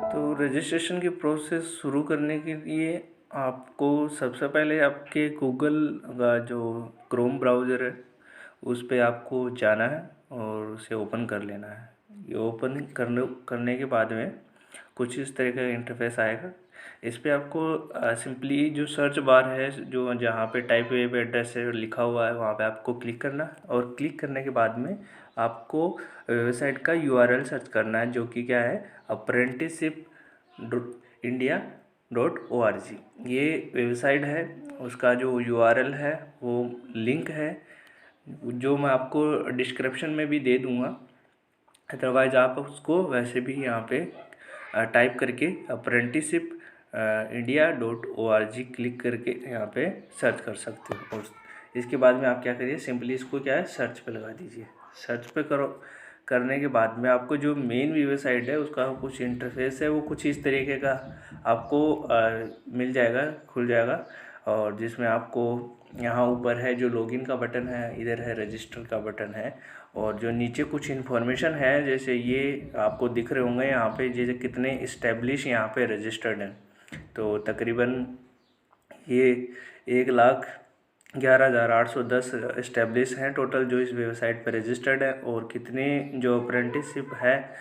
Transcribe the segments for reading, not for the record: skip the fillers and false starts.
तो रजिस्ट्रेशन की प्रोसेस शुरू करने के लिए आपको सबसे पहले आपके गूगल का जो क्रोम ब्राउज़र है उस पे आपको जाना है और उसे ओपन कर लेना है। ये ओपन करने के बाद में कुछ इस तरह का इंटरफेस आएगा। इस पे आपको सिंपली जो सर्च बार है जो जहाँ पे टाइप वेब एड्रेस है लिखा हुआ है वहाँ पे आपको क्लिक करना है और क्लिक करने के बाद में आपको वेबसाइट का यूआरएल सर्च करना है जो कि क्या है apprenticeship.india.org। ये वेबसाइट है, उसका जो यूआरएल है वो लिंक है जो मैं आपको डिस्क्रिप्शन में भी दे दूँगा। अदरवाइज़ आप उसको वैसे भी यहाँ पे टाइप करके apprenticeship.india.org क्लिक करके यहाँ पे सर्च कर सकते हो। और इसके बाद में आप क्या करिए, सिंपली इसको क्या है सर्च पे लगा दीजिए। सर्च पे करने के बाद में आपको जो मेन वेबसाइट है उसका कुछ इंटरफेस है वो कुछ इस तरीके का आपको मिल जाएगा, खुल जाएगा। और जिसमें आपको यहाँ ऊपर है जो लॉगिन का बटन है, इधर है रजिस्टर का बटन है और जो नीचे कुछ इन्फॉर्मेशन है जैसे ये आपको दिख रहे होंगे यहाँ पे जैसे कितने इस्टेब्लिश यहाँ पे रजिस्टर्ड हैं। तो तकरीबन ये 1,11,810 इस्टेब्लिश हैं टोटल जो इस वेबसाइट पर रजिस्टर्ड है। और कितने जो अप्रेंटिसशिप है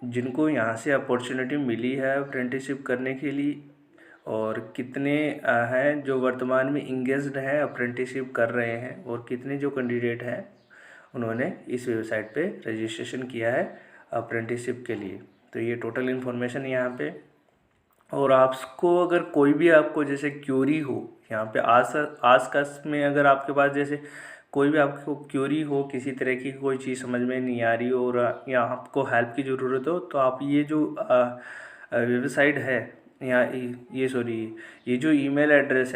जिनको यहाँ से अपॉर्चुनिटी मिली है अप्रेंटिसशिप करने के लिए, और कितने हैं जो वर्तमान में इंगेज्ड हैं अप्रेंटिसशिप कर रहे हैं, और कितने जो कैंडिडेट हैं उन्होंने इस वेबसाइट पे रजिस्ट्रेशन किया है अप्रेंटिसशिप के लिए। तो ये टोटल इन्फॉर्मेशन यहाँ पे। और आपको अगर कोई भी आपको जैसे क्यूरी हो यहाँ पे आस में, अगर आपके पास जैसे कोई भी आपको क्यूरी हो किसी तरह की कोई चीज़ समझ में नहीं आ रही हो और या आपको हेल्प की ज़रूरत हो तो आप ये जो वेबसाइट है यहाँ ये जो ईमेल एड्रेस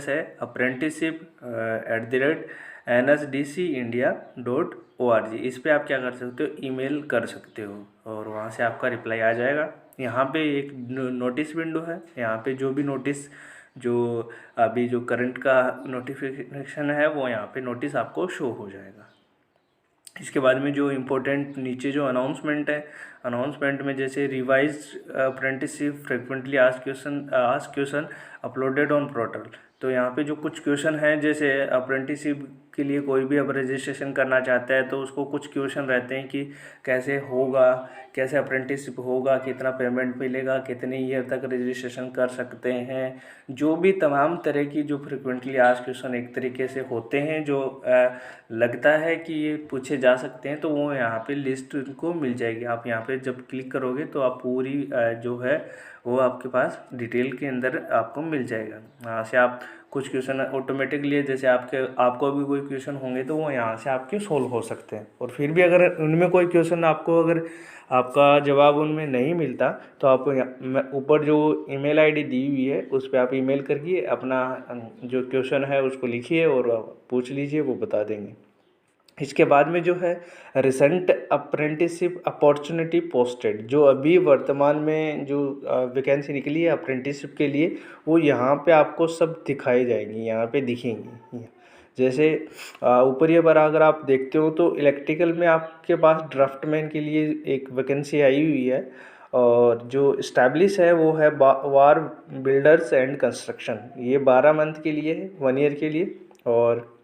है apprenticeship@nsdcindia.org। इस पे आप क्या कर सकते हो, ईमेल कर सकते हो और वहाँ से आपका रिप्लाई आ जाएगा। यहाँ पे एक नोटिस विंडो है, यहाँ पे जो भी नोटिस जो अभी जो करंट का नोटिफिकेशन है वो यहाँ पे नोटिस आपको शो हो जाएगा। इसके बाद में जो इम्पोर्टेंट नीचे जो अनाउंसमेंट है, अनाउंसमेंट में जैसे revised apprenticeship frequently asked question uploaded on portal. तो यहाँ पे जो कुछ क्वेश्चन हैं जैसे अप्रेंटिसशिप के लिए कोई भी अब रजिस्ट्रेशन करना चाहता है तो उसको कुछ क्वेश्चन रहते हैं कि कैसे होगा, कैसे अप्रेंटिसशिप होगा, कितना पेमेंट मिलेगा, कितने ईयर तक रजिस्ट्रेशन कर सकते हैं, जो भी तमाम तरह की जो फ्रिक्वेंटली आस्क्ड क्वेश्चन एक तरीके से होते हैं जो लगता है कि ये पूछे जा सकते हैं, तो वो यहाँ पे लिस्ट उनको मिल जाएगी। आप यहाँ पे जब क्लिक करोगे तो आप पूरी जो है वो आपके पास डिटेल के अंदर आपको मिल जाएगा। यहाँ से आप कुछ क्वेश्चन ऑटोमेटिकली जैसे आपको भी कोई क्वेश्चन होंगे तो वो यहाँ से आपके सोल्व हो सकते हैं। और फिर भी अगर उनमें कोई क्वेश्चन आपको अगर आपका जवाब उनमें नहीं मिलता तो आप ऊपर जो ईमेल आईडी दी हुई है उस पर आप ईमेल करिए, अपना जो क्वेश्चन है उसको लिखिए और पूछ लीजिए, वो बता देंगे। इसके बाद में जो है रिसेंट अप्रेंटिसशिप अपॉर्चुनिटी पोस्टेड, जो अभी वर्तमान में जो वैकेंसी निकली है अप्रेंटिसशिप के लिए वो यहाँ पे आपको सब दिखाई जाएंगी, यहाँ पे दिखेंगी। जैसे ऊपर ये बार अगर आप देखते हो तो इलेक्ट्रिकल में आपके पास ड्राफ्टमैन के लिए एक वैकेंसी आई हुई है और जो इस्टेब्लिश है वो है वार बिल्डर्स एंड कंस्ट्रक्शन। ये 12 मंथ के लिए है, 1 ईयर के लिए। और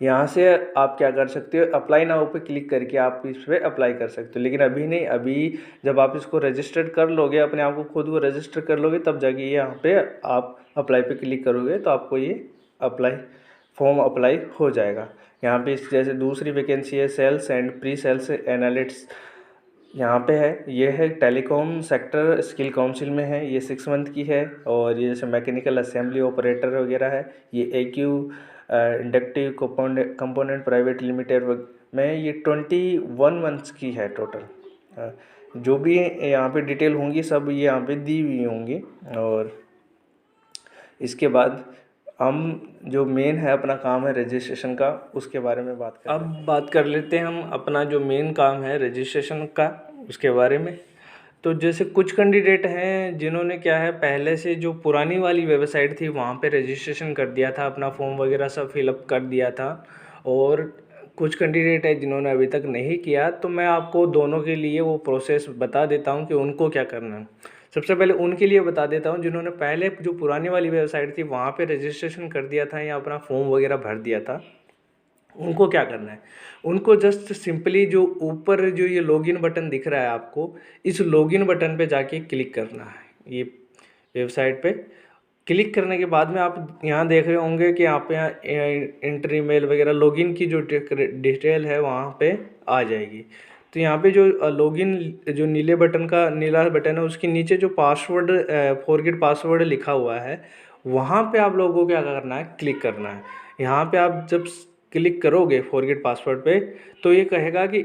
यहाँ से आप क्या कर सकते हो, अप्लाई नाउ पे क्लिक करके आप इस पर अप्लाई कर सकते हो। लेकिन अभी नहीं, अभी जब आप इसको रजिस्टर्ड कर लोगे, अपने आप को खुद को रजिस्टर कर लोगे, तब जाके यहाँ पे आप अप्लाई पे क्लिक करोगे तो आपको ये फॉर्म अप्लाई हो जाएगा। यहाँ पे जैसे दूसरी वैकेंसी है sales and pre sales analyst, यहाँ पे है, ये है टेलीकॉम सेक्टर स्किल काउंसिल में है, ये 6 मंथ की है। और ये जैसे मैकेनिकल असेंबली ऑपरेटर वगैरह है, ये AQ inductive component private limited में ये 21 मंथ्स की है टोटल। जो भी यहाँ पे डिटेल होंगी सब ये यहाँ पे दी हुई होंगी। और इसके बाद हम जो मेन है अपना काम है रजिस्ट्रेशन का, उसके बारे में बात कर लेते हैं हम अपना जो मेन काम है रजिस्ट्रेशन का उसके बारे में। तो जैसे कुछ कैंडिडेट हैं जिन्होंने क्या है पहले से जो पुरानी वाली वेबसाइट थी वहाँ पे रजिस्ट्रेशन कर दिया था, अपना फॉर्म वगैरह सब फिलअप कर दिया था, और कुछ कैंडिडेट है जिन्होंने अभी तक नहीं किया, तो मैं आपको दोनों के लिए वो प्रोसेस बता देता हूँ कि उनको क्या करना है। सबसे पहले उनके लिए बता देता हूँ जिन्होंने पहले जो पुरानी वाली वेबसाइट थी वहाँ पे रजिस्ट्रेशन कर दिया था या अपना फॉर्म वगैरह भर दिया था। उनको क्या करना है, उनको जस्ट सिंपली जो ऊपर जो ये लॉगिन बटन दिख रहा है आपको, इस लॉगिन बटन पे जाके क्लिक करना है। ये वेबसाइट पे क्लिक करने के बाद में आप यहाँ देख रहे होंगे कि यहाँ पे एंट्री मेल वगैरह लॉगिन की जो डिटेल है वहाँ पे आ जाएगी। तो यहाँ पे जो लॉगिन जो नीला बटन है उसके नीचे जो पासवर्ड फॉरगेट पासवर्ड लिखा हुआ है, वहाँ पे आप लोगों को क्या करना है, क्लिक करना है। यहाँ पे आप जब क्लिक करोगे फॉरगेट पासवर्ड पे, तो ये कहेगा कि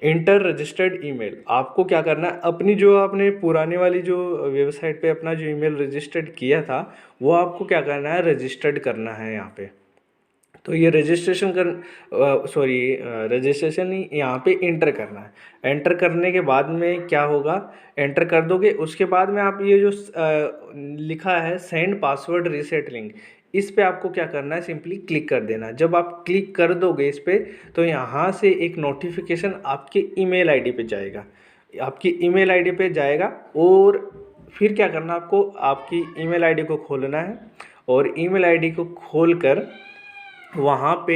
इंटर रजिस्टर्ड ईमेल। आपको क्या करना है, अपनी जो आपने पुराने वाली जो वेबसाइट पे अपना जो ईमेल रजिस्टर्ड किया था वो आपको क्या करना है, रजिस्टर्ड करना है यहाँ पे। तो ये रजिस्ट्रेशन नहीं, यहाँ पे इंटर करना है। एंटर करने के बाद में क्या होगा, एंटर कर दोगे उसके बाद में आप ये जो लिखा है सेंड पासवर्ड रीसेट लिंक, इस पे आपको क्या करना है, सिंपली क्लिक कर देना। जब आप क्लिक कर दोगे इस पे, तो यहाँ से एक नोटिफिकेशन आपके ईमेल आईडी पे जाएगा, आपकी ईमेल आईडी पे जाएगा। और फिर क्या करना, आपको आपकी ईमेल आईडी को खोलना है और ईमेल आईडी को खोल कर वहाँ पे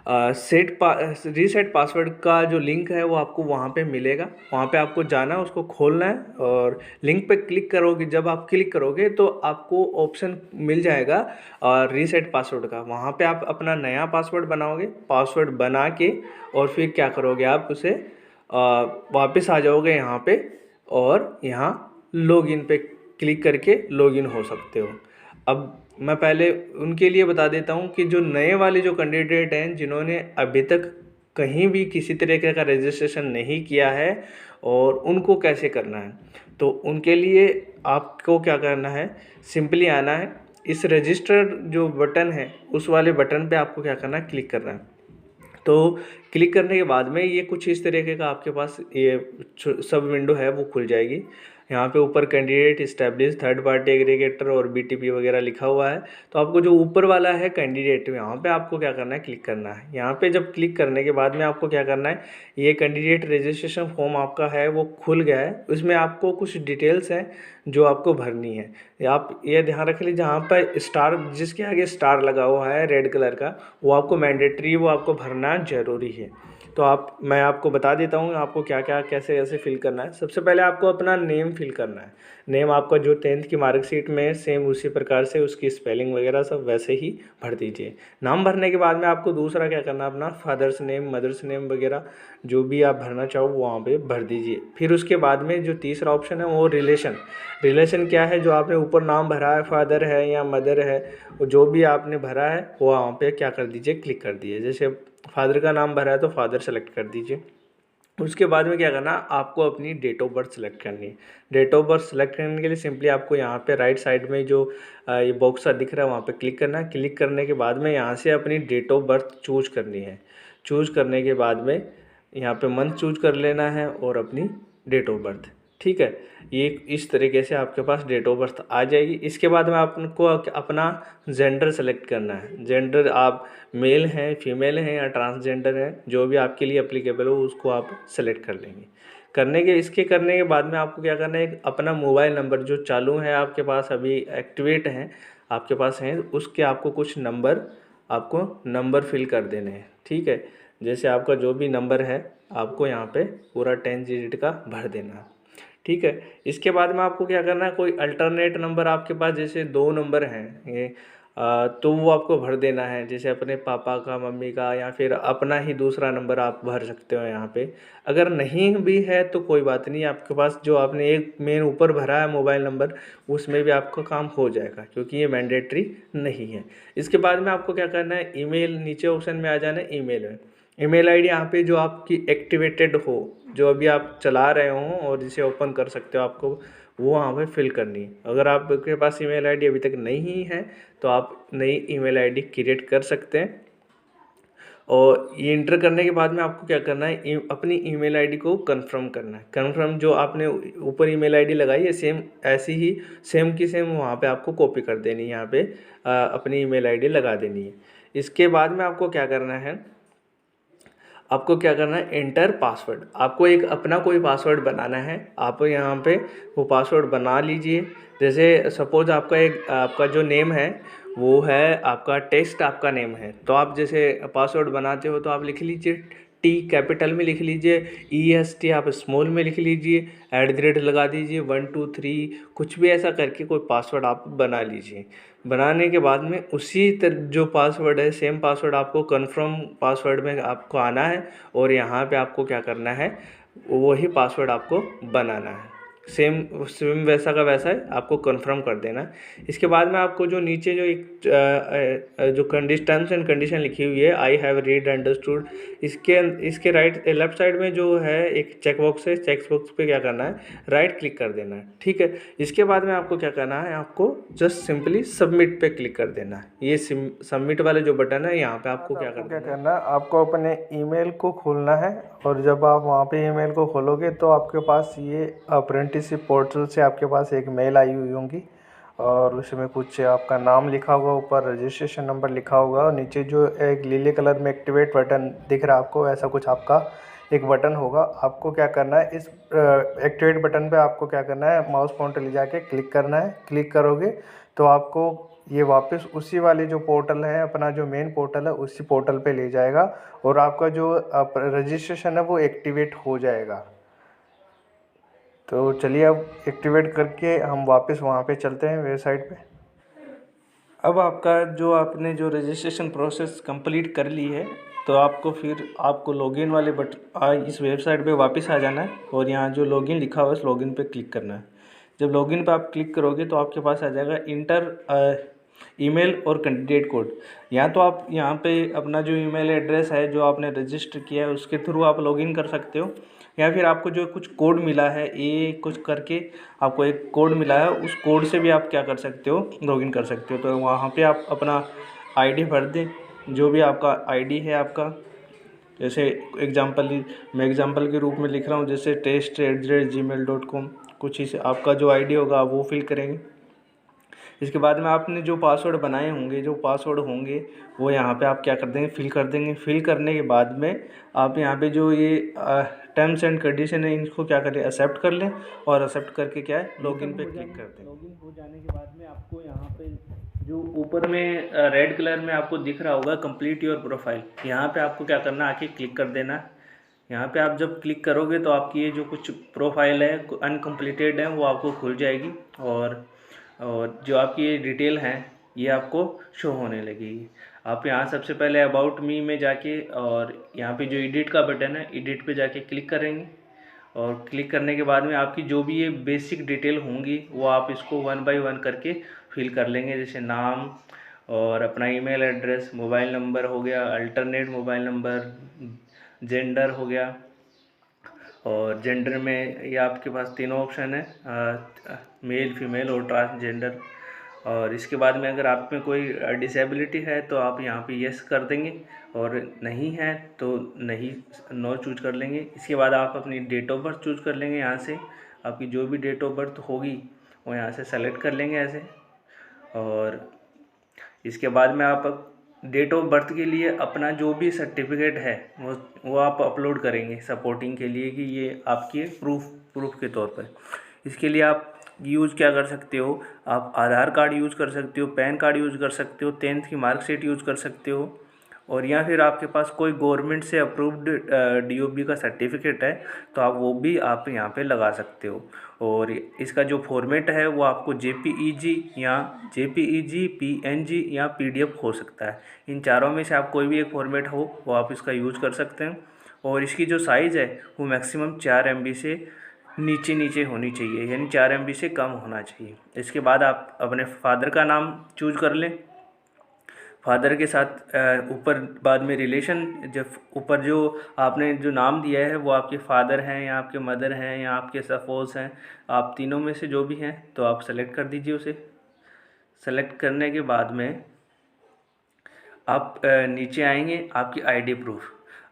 रीसेट पासवर्ड का जो लिंक है वो आपको वहाँ पे मिलेगा। वहाँ पे आपको जाना है, उसको खोलना है और लिंक पे क्लिक करोगे। जब आप क्लिक करोगे तो आपको ऑप्शन मिल जाएगा रीसेट पासवर्ड का। वहाँ पे आप अपना नया पासवर्ड बनाओगे, पासवर्ड बना के और फिर क्या करोगे, आप उसे वापस आ जाओगे यहाँ पे और यहाँ लॉगिन पे क्लिक करके लॉगिन हो सकते हो। अब मैं पहले उनके लिए बता देता हूँ कि जो नए वाले जो कैंडिडेट हैं जिन्होंने अभी तक कहीं भी किसी तरीके का रजिस्ट्रेशन नहीं किया है और उनको कैसे करना है। तो उनके लिए आपको क्या करना है, सिंपली आना है, इस रजिस्टर जो बटन है उस वाले बटन पे आपको क्या करना है, क्लिक करना है। तो क्लिक करने के बाद में ये कुछ इस तरीके का आपके पास ये सब विंडो है वो खुल जाएगी। यहाँ पे ऊपर candidate establish third party aggregator और बीटीपी वगैरह लिखा हुआ है। तो आपको जो ऊपर वाला है कैंडिडेट, यहाँ पे आपको क्या करना है, क्लिक करना है। यहाँ पे जब क्लिक करने के बाद में आपको क्या करना है, ये कैंडिडेट रजिस्ट्रेशन फॉर्म आपका है वो खुल गया है। उसमें आपको कुछ डिटेल्स हैं जो आपको भरनी है। आप ये ध्यान रख लीजिए, जहाँ पर स्टार, जिसके आगे स्टार लगा हुआ है रेड कलर का, वो आपको मैंडेटरी, वो आपको भरना ज़रूरी है। तो मैं आपको बता देता हूँ आपको क्या क्या कैसे कैसे फिल करना है। सबसे पहले आपको अपना नेम फिल करना है। नेम आपका जो 10th की मार्कशीट में सेम उसी प्रकार से उसकी स्पेलिंग वगैरह सब वैसे ही भर दीजिए। नाम भरने के बाद में आपको दूसरा क्या करना है, अपना फादर्स नेम मदर्स नेम वगैरह जो भी आप भरना चाहो वो वहाँ पे भर दीजिए। फिर उसके बाद में जो तीसरा ऑप्शन है वो रिलेशन क्या है, जो आपने ऊपर नाम भरा है, फादर है या मदर है, वो जो भी आपने भरा है वो वहाँ पे क्या कर दीजिए, क्लिक कर दीजिए। जैसे फादर का नाम भरा है तो फादर सेलेक्ट कर दीजिए। उसके बाद में क्या करना, आपको अपनी डेट ऑफ बर्थ सेलेक्ट करनी है। डेट ऑफ बर्थ सेलेक्ट करने के लिए सिंपली आपको यहाँ पे राइट साइड में जो ये बॉक्स दिख रहा है वहाँ पे क्लिक करना है। क्लिक करने के बाद में यहाँ से अपनी डेट ऑफ बर्थ चूज करनी है। चूज करने के बाद में यहाँ पे मंथ चूज कर लेना है और अपनी डेट ऑफ बर्थ, ठीक है। ये इस तरीके से आपके पास डेट ऑफ बर्थ आ जाएगी। इसके बाद में आपको अपना जेंडर सेलेक्ट करना है। जेंडर आप मेल हैं, फीमेल हैं या ट्रांसजेंडर है, जो भी आपके लिए एप्लीकेबल हो उसको आप सेलेक्ट कर लेंगे। इसके करने के बाद में आपको क्या करना है, एक अपना मोबाइल नंबर जो चालू है आपके पास, अभी एक्टिवेट हैं आपके पास हैं, उसके आपको कुछ नंबर फिल कर देने हैं, ठीक है। जैसे आपका जो भी नंबर है आपको यहाँ पे पूरा 10 डिजिट का भर देना है, ठीक है। इसके बाद में आपको क्या करना है, कोई अल्टरनेट नंबर आपके पास, जैसे 2 नंबर हैं ये तो वो आपको भर देना है। जैसे अपने पापा का, मम्मी का, या फिर अपना ही दूसरा नंबर आप भर सकते हो यहाँ पे। अगर नहीं भी है तो कोई बात नहीं, आपके पास जो आपने एक मेन ऊपर भरा है मोबाइल नंबर, उसमें भी आपका काम हो जाएगा क्योंकि ये मैंडेटरी नहीं है। इसके बाद में आपको क्या करना है, ईमेल, नीचे ऑप्शन में आ जाना है ईमेल में। ईमेल आईडी यहाँ पे जो आपकी एक्टिवेटेड हो, जो अभी आप चला रहे हो और जिसे ओपन कर सकते हो, आपको वो वहाँ पे फिल करनी है। अगर आपके पास ईमेल आईडी अभी तक नहीं है तो आप नई ईमेल आईडी क्रिएट कर सकते हैं। और ये इंटर करने के बाद में आपको क्या करना है, अपनी ईमेल आईडी को कंफर्म करना है। कंफर्म जो आपने ऊपर ईमेल आईडी लगाई है सेम ऐसी ही सेम की सेम वहाँ पे आपको कॉपी कर देनी है। यहाँ पे अपनी ईमेल आईडी लगा देनी है। इसके बाद में आपको क्या करना है, एंटर पासवर्ड। आपको एक अपना कोई पासवर्ड बनाना है। आप यहाँ पे वो पासवर्ड बना लीजिए। जैसे सपोज आपका जो नेम है वो है आपका टेस्ट, आपका नेम है, तो आप जैसे पासवर्ड बनाते हो तो आप लिख लीजिए टी कैपिटल में लिख लीजिए, EST आप स्मॉल में लिख लीजिए, @ लगा दीजिए, 123 कुछ भी ऐसा करके कोई पासवर्ड आप बना लीजिए। बनाने के बाद में उसी जो पासवर्ड है सेम पासवर्ड आपको कन्फर्म पासवर्ड में आपको आना है और यहाँ पे आपको क्या करना है, वही पासवर्ड आपको बनाना है। सेम सेम वैसा का वैसा है, आपको कन्फर्म कर देना है। इसके बाद में आपको जो नीचे जो जो टर्म्स एंड कंडीशन लिखी हुई है, आई हैव रीड अंडरस्टूड, इसके लेफ्ट साइड में जो है एक चेक बॉक्स है, चेक बॉक्स पे क्या करना है, राइट क्लिक कर देना है। ठीक है, इसके बाद में आपको क्या करना है, आपको जस्ट सिंपली सबमिट पे क्लिक कर देना है। ये सबमिट वाले जो बटन है यहाँ पे आपको क्या करना है, आपको अपने ईमेल को खोलना है और जब आप वहाँ पे ईमेल को खोलोगे तो आपके पास ये अप्रेंटिसशिप पोर्टल से आपके पास एक मेल आई हुई होंगी और उसमें कुछ आपका नाम लिखा होगा, ऊपर रजिस्ट्रेशन नंबर लिखा होगा और नीचे जो एक नीले कलर में एक्टिवेट बटन दिख रहा है आपको, ऐसा कुछ आपका एक बटन होगा। आपको क्या करना है, इस एक्टिवेट बटन पे आपको क्या करना है, माउस पॉइंटर ले जाके क्लिक करना है। क्लिक करोगे तो आपको ये वापस उसी वाले जो पोर्टल है, अपना जो मेन पोर्टल है, उसी पोर्टल पे ले जाएगा और आपका जो रजिस्ट्रेशन है वो एक्टिवेट हो जाएगा। तो चलिए अब एक्टिवेट करके हम वापस वहाँ पे चलते हैं वेबसाइट पे। अब आपने जो रजिस्ट्रेशन प्रोसेस कंप्लीट कर ली है तो आपको लॉगिन वाले इस वेबसाइट पे वापस आ जाना है और यहाँ जो लॉगिन लिखा हुआ है उस लॉगिन पे क्लिक करना है। जब लॉगिन पे आप क्लिक करोगे तो आपके पास आ जाएगा इंटर ईमेल और कैंडिडेट कोड। तो आप यहाँ पे अपना जो ईमेल एड्रेस है जो आपने रजिस्टर किया है उसके थ्रू आप लॉगिन कर सकते हो, या फिर आपको जो कुछ कोड मिला है कुछ करके आपको एक कोड मिला है, उस कोड से भी आप क्या कर सकते हो, लॉगिन कर सकते हो। तो वहाँ पे आप अपना आईडी भर दें, जो भी आपका आईडी है आपका, जैसे मैं एग्जांपल के रूप में लिख रहा हूँ, जैसे test@gmail.com, कुछ इसे आपका जो आईडी होगा आप वो फिल करेंगे। इसके बाद में आपने जो पासवर्ड बनाए होंगे, वो यहाँ पे आप क्या कर देंगे, फिल कर देंगे। फिल करने के बाद में आप यहाँ पे जो ये टर्म्स एंड कंडीशन है इनको क्या करें, एक्सेप्ट कर लें और एक्सेप्ट करके क्या है, लॉगिन पे क्लिक कर दें। लॉगिन हो जाने के बाद में आपको यहाँ पे जो ऊपर में रेड कलर में आपको दिख रहा होगा कंप्लीट योर प्रोफाइल, यहाँ पे आपको क्या करना है, आके क्लिक कर देना है। यहाँ पे आप जब क्लिक करोगे तो आपकी ये जो कुछ प्रोफाइल है अनकम्प्लीटेड है वो आपको खुल जाएगी और जो आपकी ये डिटेल हैं ये आपको शो होने लगेगी। आप यहाँ सबसे पहले अबाउट मी में जाके और यहाँ पे जो एडिट का बटन है, एडिट पे जाके क्लिक करेंगे और क्लिक करने के बाद में आपकी जो भी ये बेसिक डिटेल होंगी वो आप इसको 1 बाय 1 करके फिल कर लेंगे। जैसे नाम और अपना ईमेल एड्रेस, मोबाइल नंबर हो गया, अल्टरनेट मोबाइल नंबर, जेंडर हो गया, और जेंडर में ये आपके पास तीनों ऑप्शन है, मेल, फीमेल और ट्रांसजेंडर। और इसके बाद में अगर आप में कोई डिसेबिलिटी है तो आप यहाँ पे यस कर देंगे और नहीं है तो नहीं, नो चूज कर लेंगे। इसके बाद आप अपनी डेट ऑफ बर्थ चूज कर लेंगे। यहाँ से आपकी जो भी डेट ऑफ बर्थ होगी वो यहाँ से सेलेक्ट कर लेंगे ऐसे, और इसके बाद में आप डेट ऑफ बर्थ के लिए अपना जो भी सर्टिफिकेट है वो आप अपलोड करेंगे सपोर्टिंग के लिए कि ये आपके प्रूफ के तौर पर। इसके लिए आप यूज़ क्या कर सकते हो, आप आधार कार्ड यूज़ कर सकते हो, पैन कार्ड यूज़ कर सकते हो, 10th की मार्कशीट यूज़ कर सकते हो, और या फिर आपके पास कोई गवर्नमेंट से अप्रूव्ड DOB का सर्टिफिकेट है तो आप वो भी आप यहाँ पे लगा सकते हो। और इसका जो फॉर्मेट है वो आपको JPEG या PNG या PDF हो सकता है। इन चारों में से आप कोई भी एक फॉर्मेट हो वो आप इसका यूज़ कर सकते हैं। और इसकी जो साइज़ है वो मैक्सिमम 4 MB से नीचे होनी चाहिए, यानी 4 MB से कम होना चाहिए। इसके बाद आप अपने फादर का नाम चूज कर लें। फादर के साथ ऊपर बाद में रिलेशन, जब ऊपर जो आपने जो नाम दिया है वो आपके फादर हैं या आपके मदर हैं या आपके सपोज हैं, आप तीनों में से जो भी हैं तो आप सेलेक्ट कर दीजिए उसे। सेलेक्ट करने के बाद में आप नीचे आएंगे, आपकी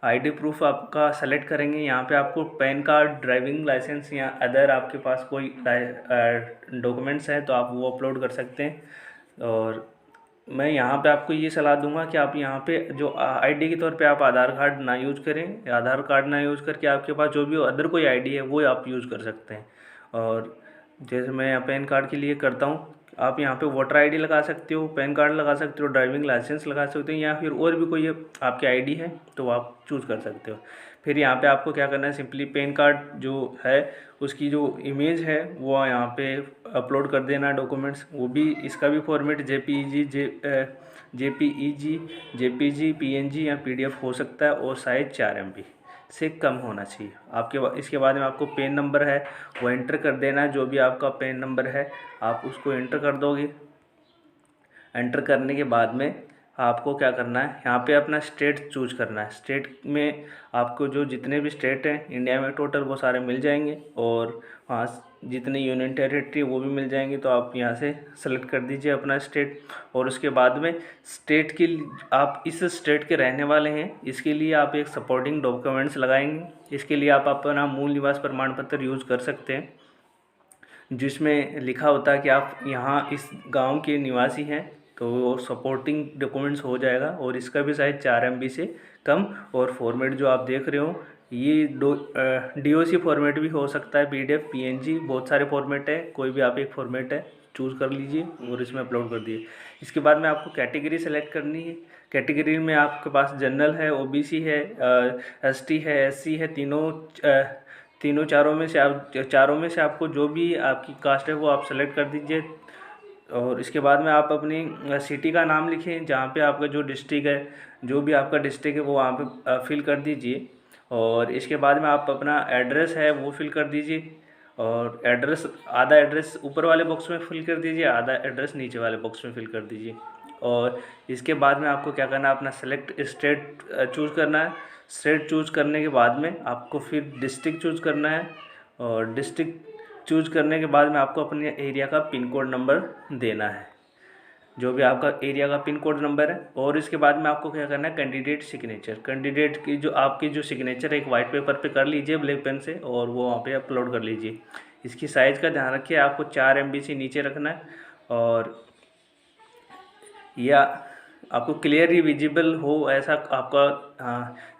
आईडी प्रूफ आपका सेलेक्ट करेंगे। यहाँ पे आपको पैन कार्ड, ड्राइविंग लाइसेंस या अदर आपके पास कोई डॉक्यूमेंट्स हैं तो आप वो अपलोड कर सकते हैं। और मैं यहाँ पे आपको ये सलाह दूंगा कि आप यहाँ पे जो आईडी के तौर पे आप आधार कार्ड ना यूज़ करें। आधार कार्ड ना यूज़ करके आपके पास जो भी अदर कोई आईडी है वो आप यूज़ कर सकते हैं। और जैसे मैं यहाँ पैन कार्ड के लिए करता हूँ, आप यहाँ पे वोटर आईडी लगा सकते हो, पैन कार्ड लगा सकते हो, ड्राइविंग लाइसेंस लगा सकते हो, या फिर और भी कोई आपकी आईडी है तो आप चूज़ कर सकते हो। फिर यहाँ पे आपको क्या करना है, सिंपली पैन कार्ड जो है उसकी जो इमेज है वो यहाँ पे अपलोड कर देना डॉक्यूमेंट्स। वो भी इसका भी फॉर्मेट जेपीईजी पीएनजी या पीडीएफ हो सकता है, और साइज 4 MB से कम होना चाहिए आपके। इसके बाद में आपको पैन नंबर है वो एंटर कर देना है। जो भी आपका पैन नंबर है आप उसको एंटर कर दोगे। एंटर करने के बाद में आपको क्या करना है, यहाँ पे अपना स्टेट चूज करना है। स्टेट में आपको जो जितने भी स्टेट हैं इंडिया में टोटल वो सारे मिल जाएंगे, और वहाँ जितने यूनियन टेरिटरी वो भी मिल जाएंगे। तो आप यहाँ से सेलेक्ट कर दीजिए अपना स्टेट, और उसके बाद में स्टेट के आप इस स्टेट के रहने वाले हैं, इसके लिए आप एक सपोर्टिंग डॉक्यूमेंट्स लगाएंगे। इसके लिए आप अपना मूल निवास प्रमाण पत्र यूज़ कर सकते हैं, जिसमें लिखा होता है कि आप यहाँ इस गांव के निवासी हैं, तो वो सपोर्टिंग डॉक्यूमेंट्स हो जाएगा। और इसका भी साइज 4 MB से कम, और फॉर्मेट जो आप देख रहे हो ये DOC फॉर्मेट भी हो सकता है, PDF PNG, बहुत सारे फॉर्मेट है, कोई भी आप एक फॉर्मेट है चूज़ कर लीजिए और इसमें अपलोड कर दिए। इसके बाद में आपको कैटेगरी सेलेक्ट करनी है। कैटेगरी में आपके पास जनरल है, OBC है, ST है, SC है, चारों में से आपको जो भी आपकी कास्ट है वो आप सेलेक्ट कर दीजिए। और इसके बाद में आप अपनी सिटी का नाम लिखें, जहाँ पे आपका जो डिस्ट्रिक्ट है, जो भी आपका डिस्ट्रिक्ट है वो वहाँ पे फिल कर दीजिए। और इसके बाद में आप अपना एड्रेस है वो फिल कर दीजिए, और आधा एड्रेस ऊपर वाले बॉक्स में फिल कर दीजिए, आधा एड्रेस नीचे वाले बॉक्स में फिल कर दीजिए। और इसके बाद में आपको क्या करना है, अपना सेलेक्ट स्टेट चूज़ करना है। स्टेट चूज़ करने के बाद में आपको फिर डिस्ट्रिक्ट चूज़ करना है, और डिस्ट्रिक्ट चूज़ करने के बाद में आपको अपने एरिया का पिन कोड नंबर देना है, जो भी आपका एरिया का पिन कोड नंबर है। और इसके बाद में आपको क्या करना है, कैंडिडेट सिग्नेचर, कैंडिडेट की जो आपकी जो सिग्नेचर है एक वाइट पेपर पे कर लीजिए ब्लैक पेन से, और वो वहाँ पे अपलोड कर लीजिए। इसकी साइज़ का ध्यान रखिए, आपको 4 MB से नीचे रखना है, और या आपको क्लियरली विजिबल हो ऐसा आपका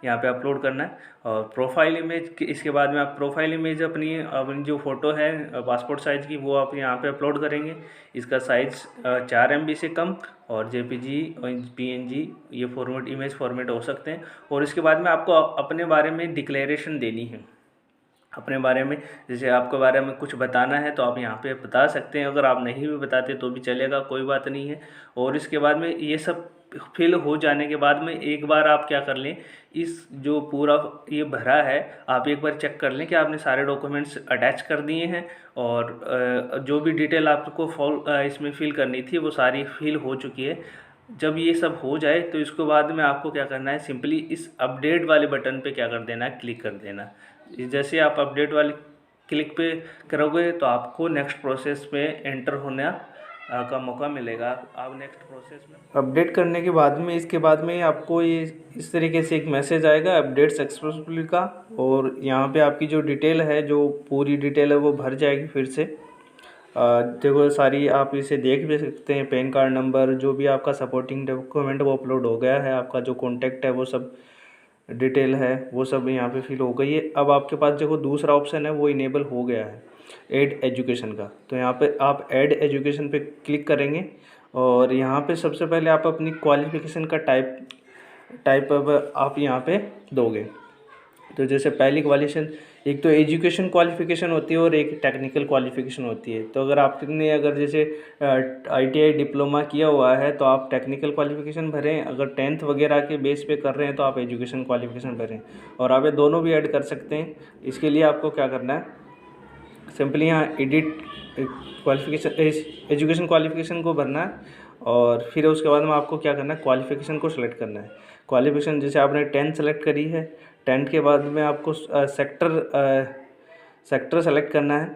यहाँ पे अपलोड करना है। और प्रोफाइल इमेज, इसके बाद में आप प्रोफाइल इमेज अपनी जो फ़ोटो है पासपोर्ट साइज़ की वो आप यहाँ पे अपलोड करेंगे। इसका साइज़ 4 MB से कम, और JPG और PNG ये फॉर्मेट इमेज फॉर्मेट हो सकते हैं। और इसके बाद में आपको अपने बारे में डिक्लेरेशन देनी है। अपने बारे में, जैसे आपके बारे में कुछ बताना है तो आप यहाँ पे बता सकते हैं, अगर आप नहीं भी बताते तो भी चलेगा, कोई बात नहीं है। और इसके बाद में ये सब फिल हो जाने के बाद में एक बार आप क्या कर लें, इस जो पूरा ये भरा है आप एक बार चेक कर लें कि आपने सारे डॉक्यूमेंट्स अटैच कर दिए हैं, और जो भी डिटेल आपको इसमें फिल करनी थी वो सारी फिल हो चुकी है। जब ये सब हो जाए तो इसके बाद में आपको क्या करना है, सिंपली इस अपडेट वाले बटन पे क्या कर देना है, क्लिक कर देना है। जैसे आप अपडेट वाले क्लिक पे करोगे तो आपको नेक्स्ट प्रोसेस में एंटर होने का मौका मिलेगा। आप नेक्स्ट प्रोसेस में अपडेट करने के बाद में, इसके बाद में आपको ये इस तरीके से एक मैसेज आएगा अपडेट सक्सेसफुली का, और यहाँ पे आपकी जो डिटेल है, जो पूरी डिटेल है वो भर जाएगी फिर से। देखो सारी आप इसे देख भी सकते हैं, पैन कार्ड नंबर, जो भी आपका सपोर्टिंग डॉक्यूमेंट वो अपलोड हो गया है, आपका जो कॉन्टैक्ट है वो सब डिटेल है वो सब यहाँ पे फिल हो गई है। अब आपके पास देखो दूसरा ऑप्शन है वो इनेबल हो गया है, ऐड एजुकेशन का। तो यहाँ पे आप ऐड एजुकेशन पे क्लिक करेंगे, और यहाँ पे सबसे पहले आप अपनी क्वालिफ़िकेशन का टाइप अब आप यहाँ पे दोगे। तो जैसे पहली क्वालिफिकेशन, एक तो एजुकेशन क्वालिफ़िकेशन होती है और एक टेक्निकल क्वालिफ़िकेशन होती है। तो अगर जैसे ITI डिप्लोमा किया हुआ है तो आप टेक्निकल क्वालिफ़िकेशन भरें, अगर 10th वगैरह के बेस पे कर रहे हैं तो आप एजुकेशन क्वालिफ़िकेशन भरें, और आप ये दोनों भी ऐड कर सकते हैं। इसके लिए आपको क्या करना है, सिंपली यहाँ एडिट एजुकेशन क्वालिफ़िकेशन को भरना है, और फिर उसके बाद में आपको क्या करना है, क्वालिफ़िकेशन को सिलेक्ट करना है। क्वालिफ़िकेशन जैसे आपने 10 सेलेक्ट करी है, 10 के बाद में आपको सेक्टर सेलेक्ट करना है।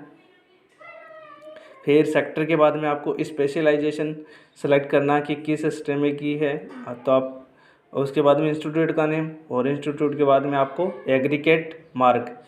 फिर सेक्टर के बाद में आपको स्पेशलाइजेशन सेलेक्ट करना है कि किस स्ट्रीम में की है, तो आप उसके बाद में इंस्टीट्यूट का नेम, और इंस्टीट्यूट के बाद में आपको एग्रीगेट मार्क,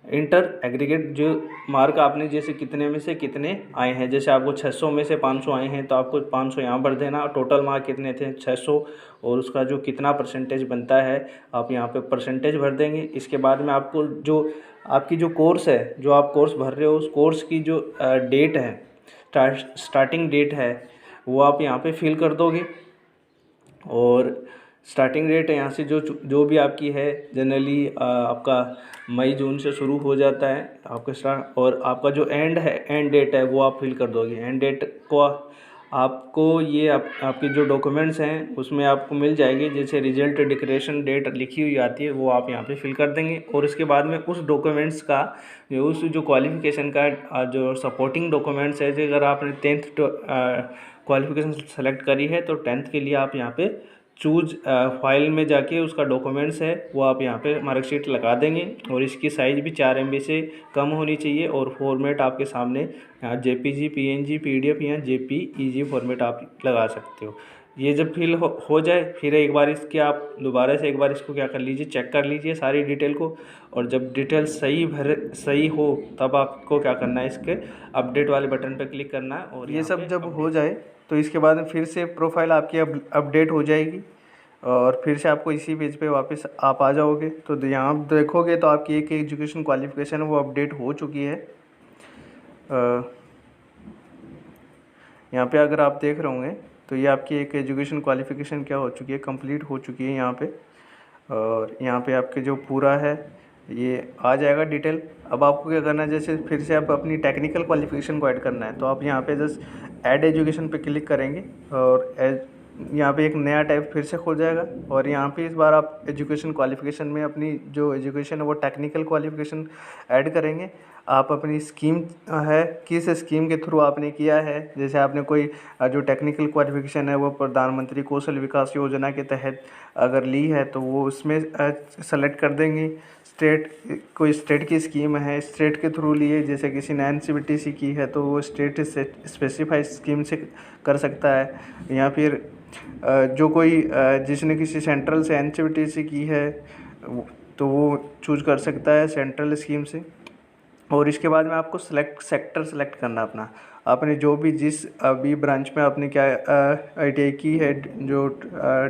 इंटर एग्रीगेट जो मार्क आपने जैसे कितने में से कितने आए हैं, जैसे आपको 600 में से 500 आए हैं तो आपको 500 यहाँ भर देना, और टोटल मार्क कितने थे 600, और उसका जो कितना परसेंटेज बनता है आप यहाँ पे परसेंटेज भर देंगे। इसके बाद में आपको जो आपकी जो कोर्स है, जो आप कोर्स भर रहे हो, उस कोर्स की जो डेट है, स्टार्टिंग डेट है, वो आप यहाँ पे फिल कर दोगे। और स्टार्टिंग डेट यहाँ से जो जो भी आपकी है, जनरली आपका मई जून से शुरू हो जाता है आपका स्टार्ट, और आपका जो एंड डेट है वो आप फिल कर दोगे। एंड डेट को आपको ये आपके जो डॉक्यूमेंट्स हैं उसमें आपको मिल जाएगी, जैसे रिजल्ट डिक्लेरेशन डेट लिखी हुई आती है, वो आप यहाँ पे फिल कर देंगे। और इसके बाद में उस डॉक्यूमेंट्स का उस जो क्वालिफ़िकेशन का जो सपोर्टिंग डॉक्यूमेंट्स है, अगर आपने 10th क्वालिफ़िकेशन सेलेक्ट करी है तो 10th के लिए आप यहाँ पे चूज फाइल में जाके उसका डॉक्यूमेंट्स है वो आप यहाँ पे मार्कशीट लगा देंगे। और इसकी साइज़ भी 4 MB से कम होनी चाहिए, और फॉर्मेट आपके सामने यहाँ JPG, PNG, PDF या JPEG फॉर्मेट आप लगा सकते हो। ये जब फिल हो जाए फिर एक बार इसके आप दोबारा से एक बार इसको क्या कर लीजिए, चेक कर लीजिए सारी डिटेल को, और जब डिटेल सही हो तब आपको क्या करना है, इसके अपडेट वाले बटन पर क्लिक करना है। और ये सब जब हो जाए तो इसके बाद में फिर से प्रोफाइल आपकी अपडेट हो जाएगी, और फिर से आपको इसी पेज पे वापस आप आ जाओगे। तो यहाँ आप देखोगे तो आपकी एक एजुकेशन क्वालिफ़िकेशन है वो अपडेट हो चुकी है। यहाँ पे अगर आप देख रहे होंगे तो ये आपकी एक एजुकेशन क्वालिफ़िकेशन क्या हो चुकी है, कंप्लीट हो चुकी है यहाँ पे। और यहाँ पे आपके जो पूरा है ये आ जाएगा डिटेल। अब आपको क्या करना है, जैसे फिर से आप अपनी टेक्निकल क्वालिफ़िकेशन को ऐड करना है, तो आप यहाँ पे जस्ट ऐड एजुकेशन पे क्लिक करेंगे, और यहाँ पे एक नया टैब फिर से खुल जाएगा। और यहाँ पे इस बार आप एजुकेशन क्वालिफ़िकेशन में अपनी जो एजुकेशन है वो टेक्निकल क्वालिफ़िकेशन ऐड करेंगे। आप अपनी स्कीम है, किस स्कीम के थ्रू आपने किया है, जैसे आपने कोई जो टेक्निकल क्वालिफ़िकेशन है वो प्रधानमंत्री कौशल विकास योजना के तहत अगर ली है तो वो उसमें सेलेक्ट कर देंगे। कोई स्टेट की स्कीम है, स्टेट के थ्रू लिए, जैसे किसी ने NCBTC की है तो वो स्टेट स्पेसिफाइड स्कीम से कर सकता है। या फिर जो कोई जिसने किसी सेंट्रल से NCBTC की है तो वो चूज कर सकता है सेंट्रल स्कीम से। और इसके बाद में आपको सेक्टर सेलेक्ट करना अपना, आपने जो भी जिस अभी ब्रांच में आपने क्या ITI की है, जो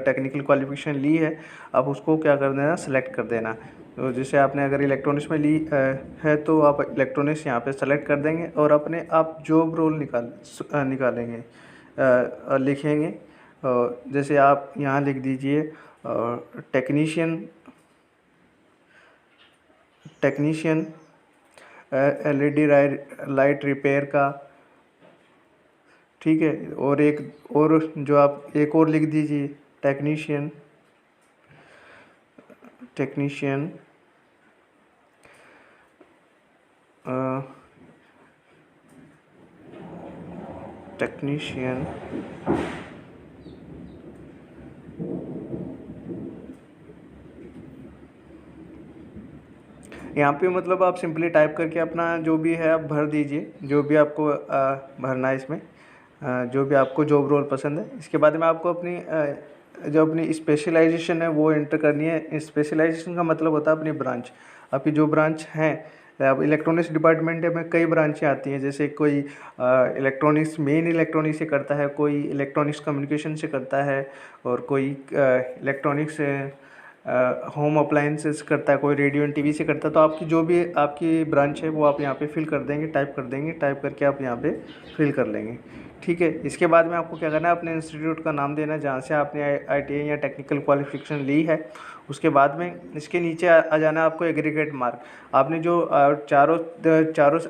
टेक्निकल क्वालिफिकेशन ली है, आप उसको क्या कर देना, सेलेक्ट कर देना। तो जैसे आपने अगर इलेक्ट्रॉनिक्स में ली है तो आप इलेक्ट्रॉनिक्स यहाँ पे सेलेक्ट कर देंगे, और अपने आप जॉब रोल निकालेंगे, लिखेंगे। जैसे आप यहाँ लिख दीजिए टेक्नीशियन LED लाइट रिपेयर का, ठीक है। और जो आप एक और लिख दीजिए टेक्नीशियन यहाँ पे मतलब आप सिंपली टाइप करके अपना जो भी है आप भर दीजिए, जो भी आपको भरना है इसमें, जो भी आपको जॉब रोल पसंद है। इसके बाद में आपको जो अपनी स्पेशलाइजेशन है वो एंटर करनी है। स्पेशलाइजेशन का मतलब होता है अपनी ब्रांच, आपकी जो ब्रांच है। अब इलेक्ट्रॉनिक्स डिपार्टमेंट में कई ब्रांचें आती हैं, जैसे कोई मेन इलेक्ट्रॉनिक्स से करता है, कोई इलेक्ट्रॉनिक्स कम्युनिकेशन से करता है, और कोई इलेक्ट्रॉनिक्स होम अप्लायंसेस करता है, कोई रेडियो एंड TV से करता है। तो आपकी जो भी आपकी ब्रांच है वो आप यहाँ पे फिल कर देंगे, टाइप करके आप यहाँ पे फिल कर लेंगे, ठीक है। इसके बाद में आपको क्या करना है, अपने इंस्टीट्यूट का नाम देना है जहाँ से आपने ITI या टेक्निकल क्वालिफिकेशन ली है। उसके बाद में इसके नीचे आ जाना है आपको एग्रीगेट मार्क। आपने जो चारों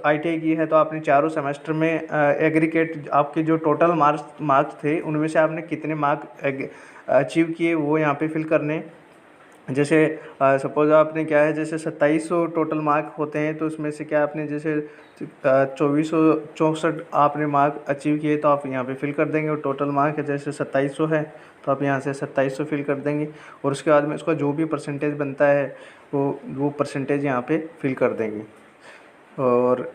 ITI की है तो आपने चारों सेमेस्टर में एग्रीगेट आपके जो टोटल मार्क्स थे उनमें से आपने कितने मार्क अचीव किए वो यहाँ पे फिल करने। जैसे सपोज़ आपने क्या है, जैसे 2700 टोटल मार्क होते हैं तो उसमें से क्या आपने जैसे 2464 आपने मार्क अचीव किए तो आप यहाँ पे फिल कर देंगे। और टोटल मार्क है जैसे 2700 है तो आप यहाँ से 2700 फिल कर देंगे। और उसके बाद में उसका जो भी परसेंटेज बनता है वो परसेंटेज यहाँ पे फिल कर देंगे। और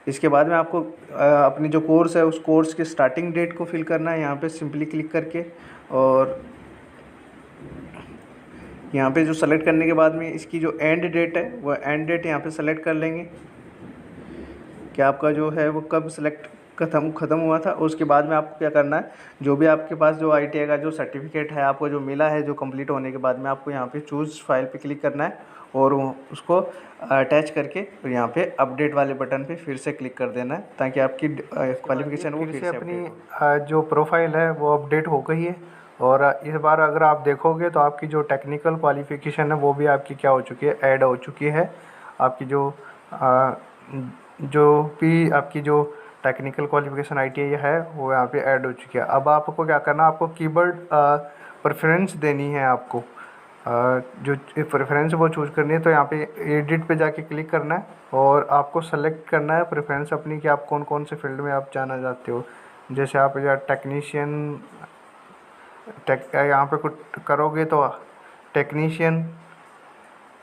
इसके बाद में आपको अपनी जो कोर्स है उस कोर्स की स्टार्टिंग डेट को फिल करना है यहाँ पे सिंपली क्लिक करके। और यहाँ पे जो सेलेक्ट करने के बाद में इसकी जो एंड डेट है वो एंड डेट यहाँ पे सेलेक्ट कर लेंगे कि आपका जो है वो कब सेलेक्ट ख़त्म हुआ था। उसके बाद में आपको क्या करना है, जो भी आपके पास जो ITI का जो सर्टिफिकेट है आपको जो मिला है, जो कंप्लीट होने के बाद में आपको यहाँ पे चूज़ फाइल पे क्लिक करना है और उसको अटैच करके और यहाँ पे अपडेट वाले बटन पे फिर से क्लिक कर देना है ताकि आपकी क्वालिफिकेशन वो फिर से अपनी जो प्रोफाइल है वो अपडेट हो गई है। और इस बार अगर आप देखोगे तो आपकी जो टेक्निकल क्वालिफिकेशन है वो भी आपकी क्या हो चुकी है, ऐड हो चुकी है। आपकी जो भी आपकी जो टेक्निकल क्वालिफिकेशन ITI है वो यहाँ पे ऐड हो चुकी है। अब आपको क्या करना है, आपको कीवर्ड प्रेफरेंस देनी है। आपको जो प्रेफरेंस वो चूज़ करनी है तो यहाँ पे एडिट पे जाके क्लिक करना है और आपको सेलेक्ट करना है प्रेफरेंस अपनी कि आप कौन कौन से फील्ड में आप जाना चाहते हो। जैसे आप या टेक्नीशियन यहाँ पे कुछ करोगे तो टेक्नीशियन,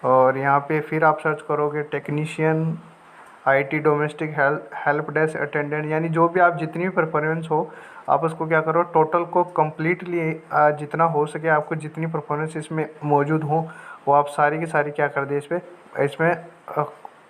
और यहाँ पे फिर आप सर्च करोगे technician IT domestic help desk attendant, यानी जो भी आप जितनी भी परफॉर्मेंस हो आप उसको क्या करो, टोटल को कम्प्लीटली जितना हो सके आपको जितनी परफॉर्मेंस इसमें मौजूद हो वो आप सारी की सारी क्या कर दे इसमें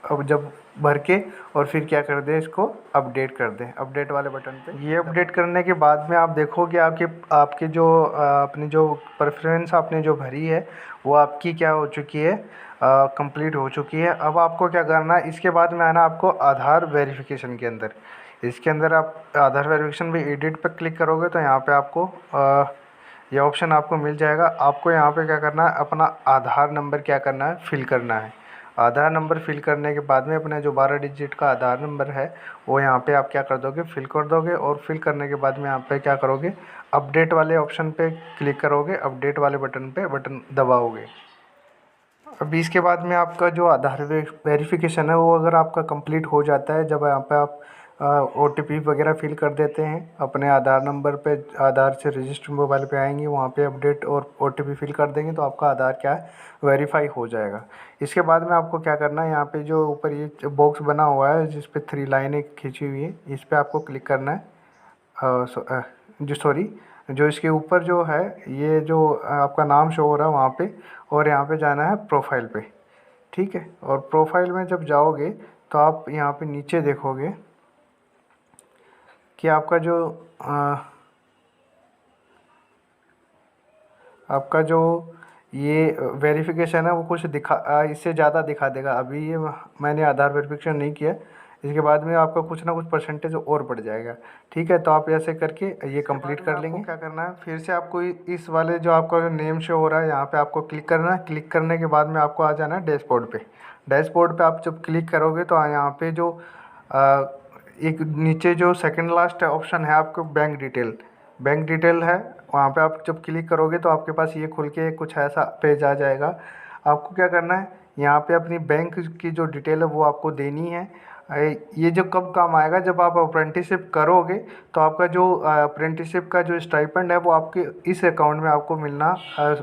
अब जब भर के और फिर क्या कर दें, इसको अपडेट कर दें अपडेट वाले बटन पे। ये अपडेट करने के बाद में आप देखोगे आपके जो अपनी जो प्रेफरेंस आपने जो भरी है वो आपकी क्या हो चुकी है, कंप्लीट हो चुकी है। अब आपको क्या करना है, इसके बाद में आना आपको आधार वेरिफिकेशन के अंदर। इसके अंदर आप आधार वेरिफिकेशन में एडिट पर क्लिक करोगे तो यहाँ पे आपको यह ऑप्शन आपको मिल जाएगा। आपको यहाँ पे क्या करना है, अपना आधार नंबर क्या करना है, फिल करना है। आधार नंबर फिल करने के बाद में अपने जो 12 डिजिट का आधार नंबर है वो यहाँ पे आप क्या कर दोगे, फिल कर दोगे। और फिल करने के बाद में यहाँ पे क्या करोगे, अपडेट वाले ऑप्शन पे क्लिक करोगे, अपडेट वाले बटन दबाओगे। अभी इसके बाद में आपका जो आधार वेरिफिकेशन है वो अगर आपका कंप्लीट हो जाता है, जब यहाँ पे आप OTP वगैरह फिल कर देते हैं अपने आधार नंबर पे, आधार से रजिस्टर्ड मोबाइल पे आएंगे, वहाँ पे अपडेट और OTP फिल कर देंगे तो आपका आधार क्या है, वेरीफाई हो जाएगा। इसके बाद में आपको क्या करना है, यहाँ पे जो ऊपर ये बॉक्स बना हुआ है जिस पे 3 लाइनें खींची हुई है, इस पर आपको क्लिक करना है। जो इसके ऊपर जो है ये जो आपका नाम शो हो रहा है वहाँ पे, और यहाँ पे जाना है प्रोफाइल पे, ठीक है। और प्रोफाइल में जब जाओगे तो आप यहाँ पे नीचे देखोगे कि आपका जो ये वेरिफिकेशन है वो कुछ इससे ज़्यादा दिखा देगा। अभी ये मैंने आधार वेरिफिकेशन नहीं किया, इसके बाद में आपका कुछ ना कुछ परसेंटेज और बढ़ जाएगा, ठीक है। तो आप ऐसे करके ये कंप्लीट कर लेंगे। क्या करना है, फिर से आपको इस वाले जो आपका जो नेम शो हो रहा है यहाँ पे आपको क्लिक करना है। क्लिक करने के बाद में आपको आ जाना है डैशबोर्ड पे। डैशबोर्ड पे आप जब क्लिक करोगे तो यहाँ पे जो एक नीचे जो सेकंड लास्ट ऑप्शन है आपको बैंक डिटेल है, वहाँ पे आप जब क्लिक करोगे तो आपके पास ये खुल के कुछ ऐसा पेज आ जाएगा। आपको क्या करना है, यहाँ पे अपनी बैंक की जो डिटेल है वो आपको देनी है। ये जो कब काम आएगा, जब आप अप्रेंटिसशिप करोगे तो आपका जो अप्रेंटिसशिप का जो स्टाइपेंड है वो आपके इस अकाउंट में आपको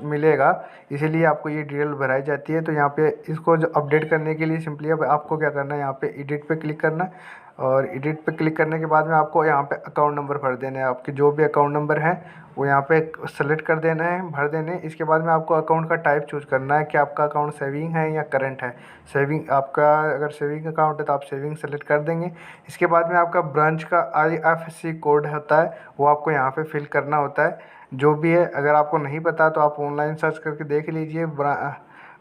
मिलेगा, इसीलिए आपको ये डिटेल भराई जाती है। तो यहाँ पे इसको जो अपडेट करने के लिए सिंपली अब आपको क्या करना है, यहाँ पे एडिट पे क्लिक करना है। और एडिट पे क्लिक करने के बाद में आपको यहाँ पे अकाउंट नंबर भर देना है। आपके जो भी अकाउंट नंबर है वो यहाँ पे सेलेक्ट कर देना है, भर देने। इसके बाद में आपको अकाउंट का टाइप चूज़ करना है कि आपका अकाउंट सेविंग है या करंट है। सेविंग आपका अगर सेविंग अकाउंट है तो आप सेविंग सेलेक्ट कर देंगे। इसके बाद में आपका ब्रांच का IFSC कोड होता है वो आपको यहाँ पे फिल करना होता है। जो भी है, अगर आपको नहीं पता तो आप ऑनलाइन सर्च करके देख लीजिए।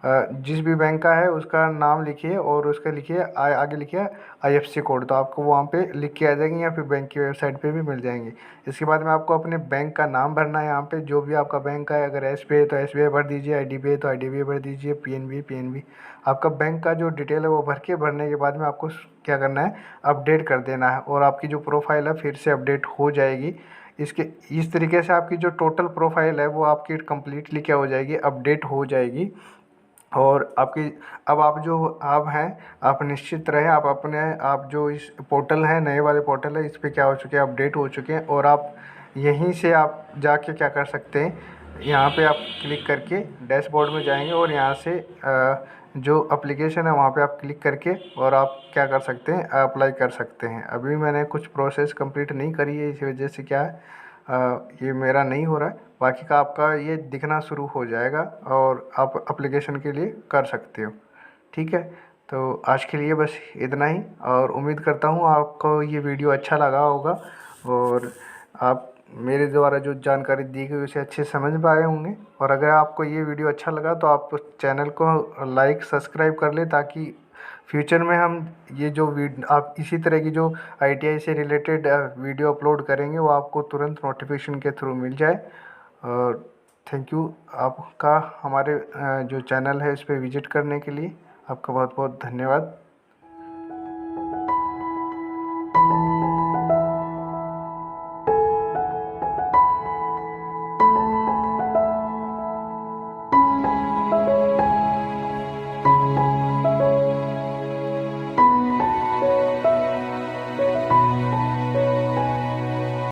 जिस भी बैंक का है उसका नाम लिखिए और उसका लिखिए आगे लिखिए IFSC कोड, तो आपको वहाँ पे लिख के आ जाएंगे या फिर बैंक की वेबसाइट पे भी मिल जाएंगे। इसके बाद में आपको अपने बैंक का नाम भरना है यहाँ पे, जो भी आपका बैंक का है। अगर SBI है तो SBI भर दीजिए, IDBI है तो IDBI भर दीजिए, PNB आपका बैंक का जो डिटेल है वो भरने के बाद में आपको क्या करना है, अपडेट कर देना है और आपकी जो प्रोफाइल है फिर से अपडेट हो जाएगी। इस तरीके से आपकी जो टोटल प्रोफाइल है वो आपकी कम्प्लीटली क्या हो जाएगी, अपडेट हो जाएगी। और आपकी अब आप हैं, आप निश्चित रहें, आप जो इस पोर्टल है, नए वाले पोर्टल है, इस पे क्या हो चुके हैं, अपडेट हो चुके हैं। और आप यहीं से आप जाके क्या कर सकते हैं, यहाँ पे आप क्लिक करके डैशबोर्ड में जाएंगे और यहाँ से जो एप्लीकेशन है वहाँ पे आप क्लिक करके और आप क्या कर सकते हैं, अप्लाई कर सकते हैं। अभी मैंने कुछ प्रोसेस कंप्लीट नहीं करी है, इसी वजह से क्या है ये मेरा नहीं हो रहा है, बाकी का आपका ये दिखना शुरू हो जाएगा और आप एप्लीकेशन के लिए कर सकते हो। ठीक है, तो आज के लिए बस इतना ही, और उम्मीद करता हूँ आपको ये वीडियो अच्छा लगा होगा और आप मेरे द्वारा जो जानकारी दी गई उसे अच्छे से समझ पाए होंगे। और अगर आपको ये वीडियो अच्छा लगा तो आप चैनल को लाइक सब्सक्राइब कर ले, ताकि फ्यूचर में हम ये जो आप इसी तरह की जो ITI से रिलेटेड वीडियो अपलोड करेंगे वो आपको तुरंत नोटिफिकेशन के थ्रू मिल जाए। और थैंक यू आपका हमारे जो चैनल है इस पर विज़िट करने के लिए। आपका बहुत बहुत धन्यवाद।